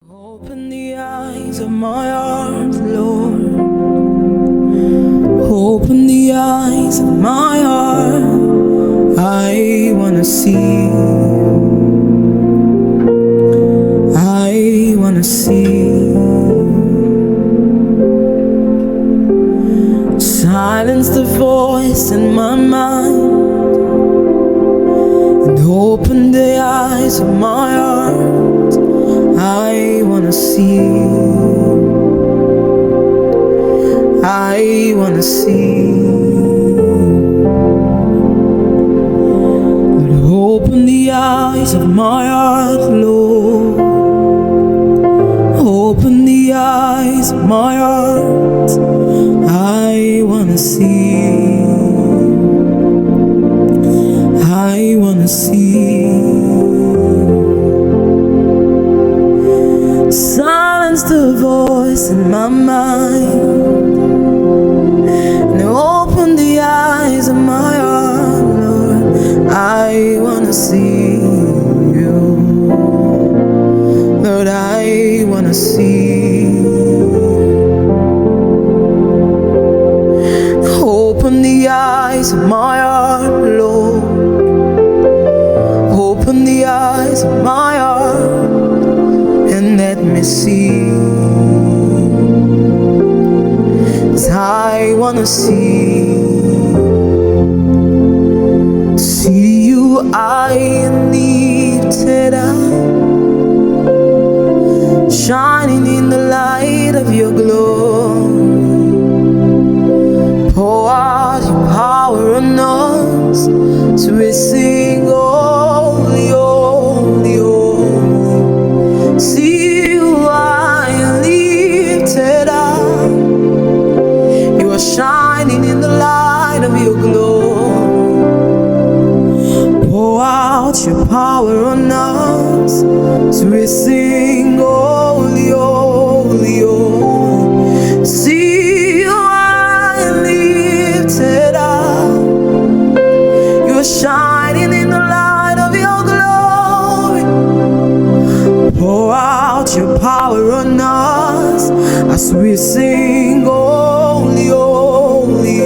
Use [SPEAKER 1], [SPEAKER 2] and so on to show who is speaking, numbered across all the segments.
[SPEAKER 1] Open the eyes of my heart, Lord. Open the eyes of my heart. I wanna see. I wanna see. Silence the voice in my mind and open the eyes of my heart. I wanna see. I wanna see. Lord, open the eyes of my heart, Lord. Open the eyes of my heart. I wanna see. I wanna see. Silence the voice in my mind and open the eyes of my heart, Lord. I wanna see you, Lord. I wanna see. Open the eyes of my heart, Lord. Open the eyes of my heart and let me see. 'Cause I wanna see. To see you high and lifted up, shining in the light of your glory. Pour out your power on us, so we sing holy, holy, holy. See you high and lifted up, you are shining in the light of your glory. Pour out your power on us, so we sing holy, holy, holy. See you high and lifted up, you are shining in the light of your glory. Pour out your power on us as we sing holy, holy.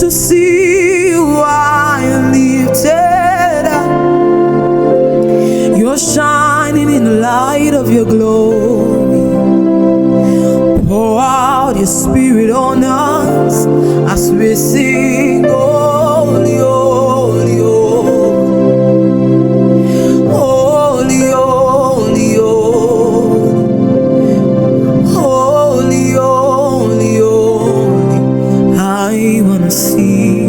[SPEAKER 1] To see you high and lifted up, you're shining in the light of your glory. Pour out your spirit on us as we sing holy, holy, holy. Holy, holy, holy, holy, holy. I wanna see,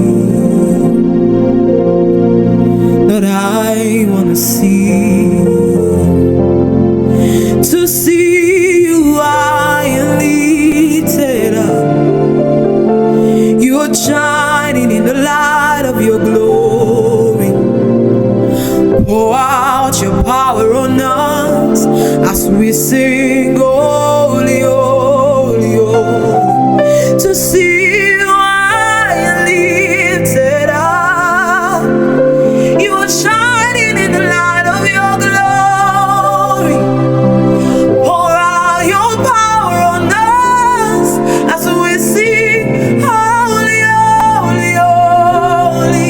[SPEAKER 1] Lord. I wanna see. To see you high and lifted up, you're shining in the light of your glory. Pour out your power on us as we sing holy, holy, holy. To see you high and lifted up, you are shining in the light of your glory. Pour out your power on us as we sing holy, holy, holy.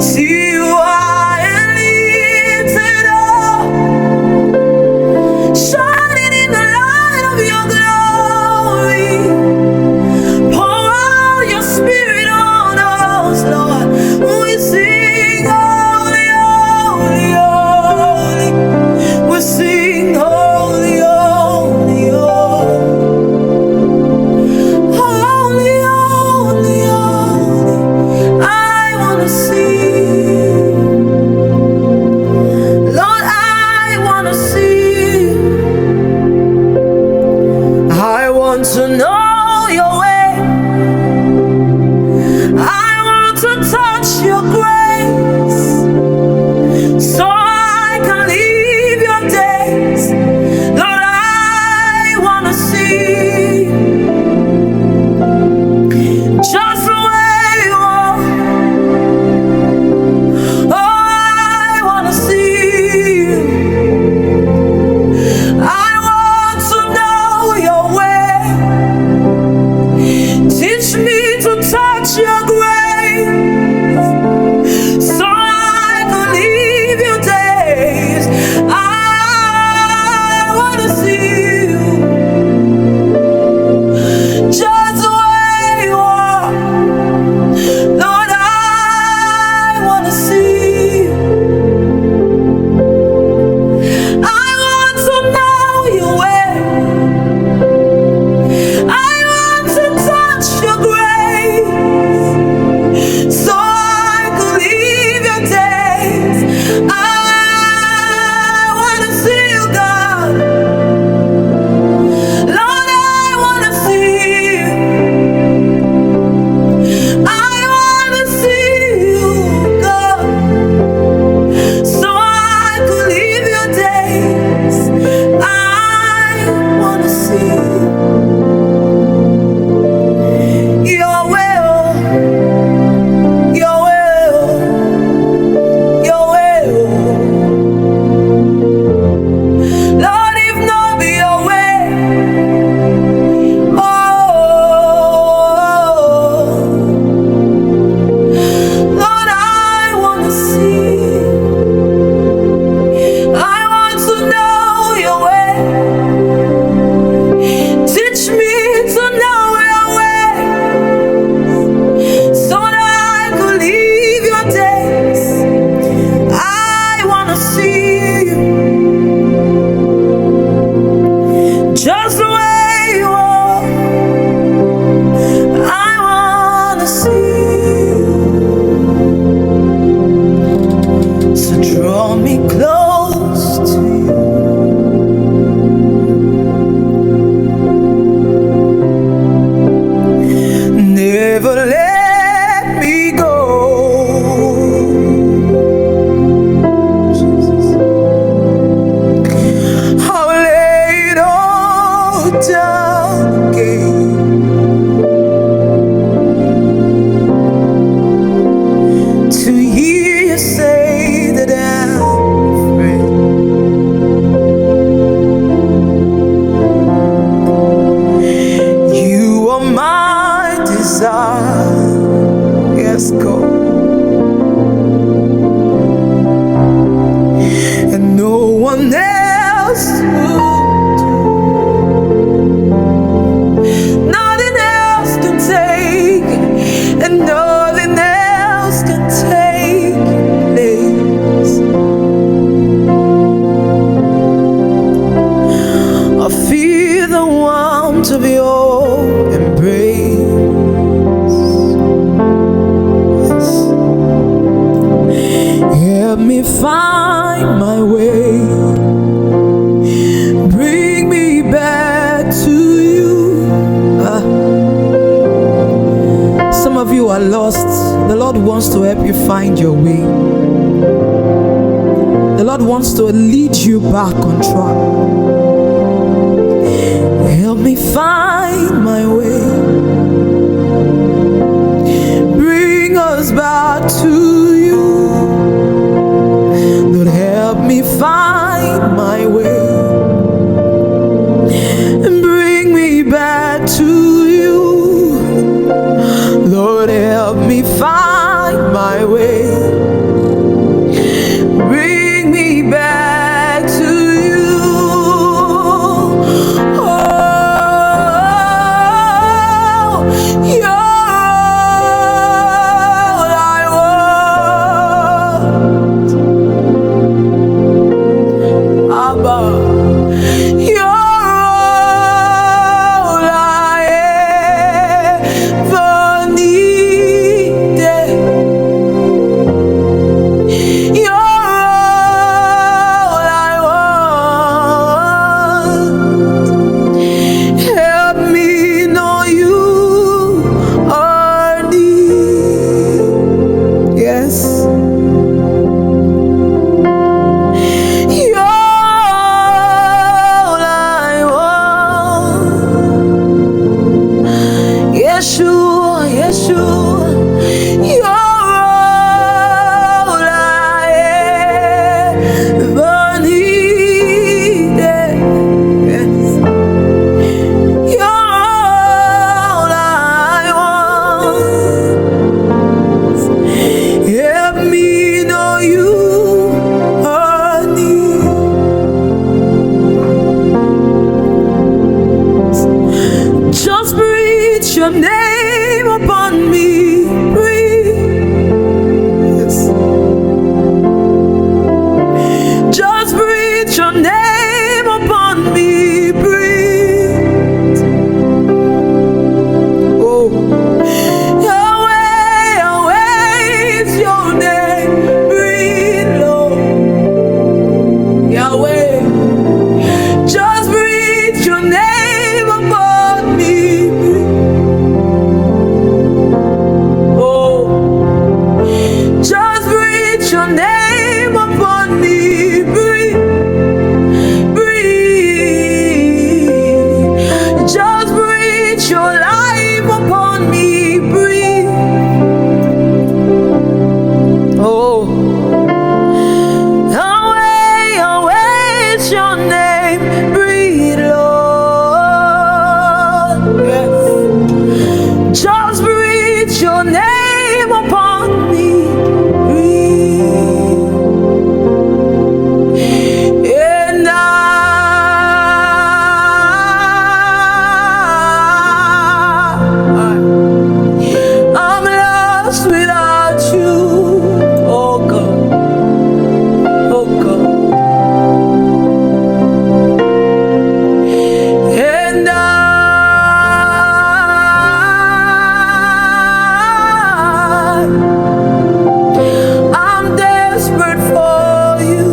[SPEAKER 1] See you high and lifted up, shining in the Lord wants to help you find your way. The Lord wants to lead you back on track. Help me find my way. Bring us back to you. Lord, help me find my way. Bring me back to you. Lord, help me find my way. Bring me back to you. Oh, you're all I want. Abba, you're all I ever needed. You're all I want. Help me know you are near. Yes. You're all I want. Yeshua, Yeshua, you're all I ever needed. Yes. You're all I want. Help me know you are near. Just breathe your name upon me. Breathe. Yes. Just breathe your name upon me. Breathe. Oh, Yahweh, Yahweh is your name. Breathe, Lord. Yahweh, just breathe your name upon me. Oh, just breathe your name upon me. Breathe, breathe. Just breathe your life upon me. Breathe. Oh, Yahweh, Yahweh is your name. Breathe, Lord. Yes. Just breathe your name upon me. Breathe. And I'm lost without you. Oh God. Oh God. And I'm desperate for you.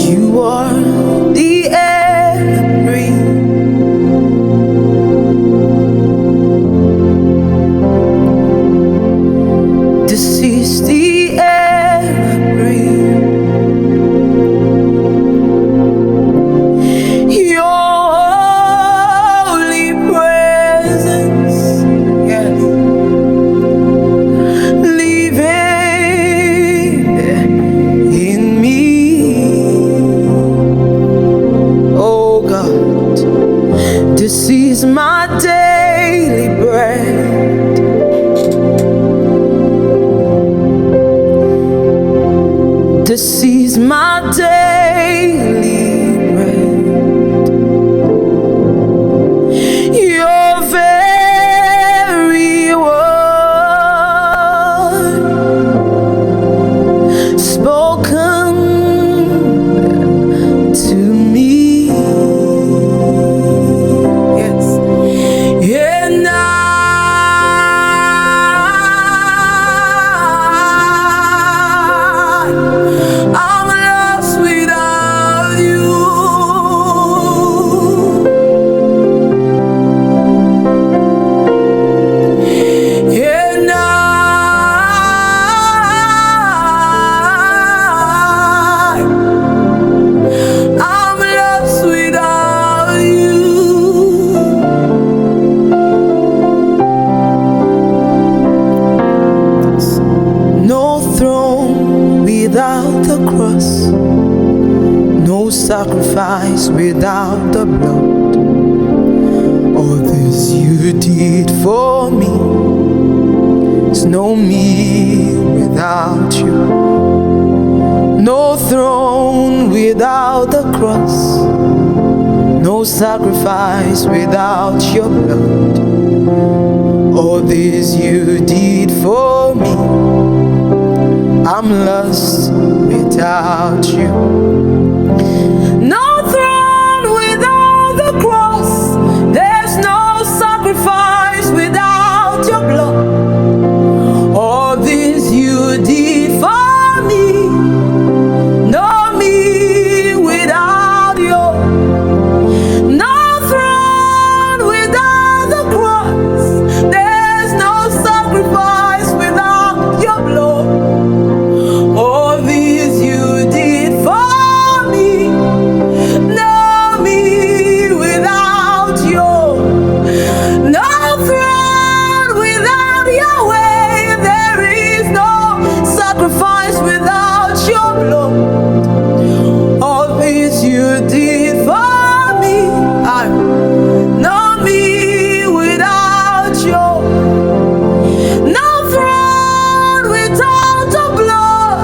[SPEAKER 1] You are the air I breathe. This is the air I breathe. Your holy presence, yes, living in me. Oh God, this is my daily bread. This is my daily bread. Your very word spoken to me. Yes. And I'm lost with without the cross, no sacrifice without the blood. All this you did for me. There's no me without you, no throne without the cross, no sacrifice without your blood. All this you did for me. I'm lost without you. No throne without the cross. There's no sacrifice without your blood. All this you did for me. No me without you. No throne without the cross. There's no sacrifice without your blood. All this you did for me. No me without you. No throne without Yahweh. There is no sacrifice without your blood. All this you did for me. No me without you. No throne without the blood.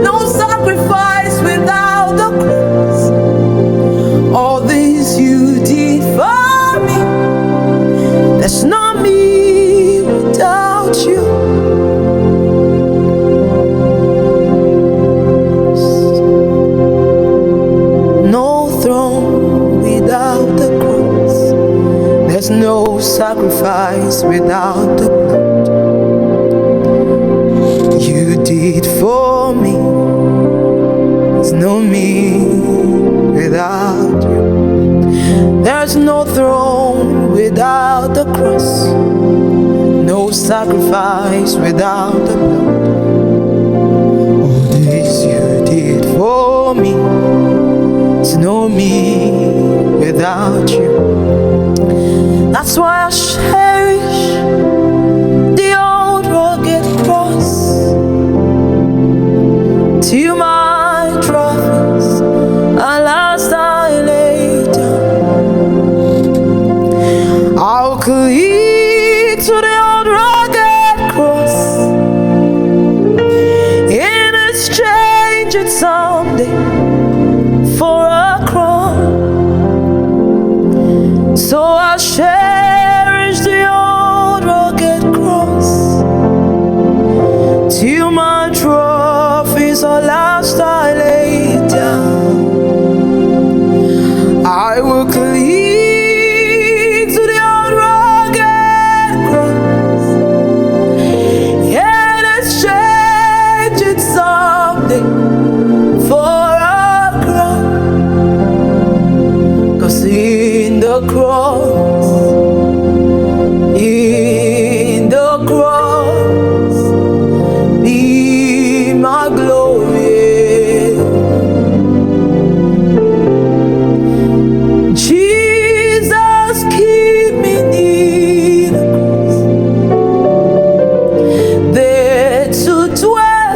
[SPEAKER 1] No sacrifice without the cross. All this you did for me. There's no me without you. No throne without the cross. There's no sacrifice without the blood. You did for me. There's no me without you. There's no throne without the cross, no sacrifice without the blood. All this you did for me. There's no me without you. That's why I cherish the old rugged cross. To my trophies, at last I lay down. I'll cling to the old rugged cross in exchange it someday for a crown. So I cherish the old rugged cross till my trophies are last I lay down. I will cling to the old rugged cross and exchange it someday for a crown. 'Cause in the cross, be my glory. Jesus, keep me near the cross, there to dwell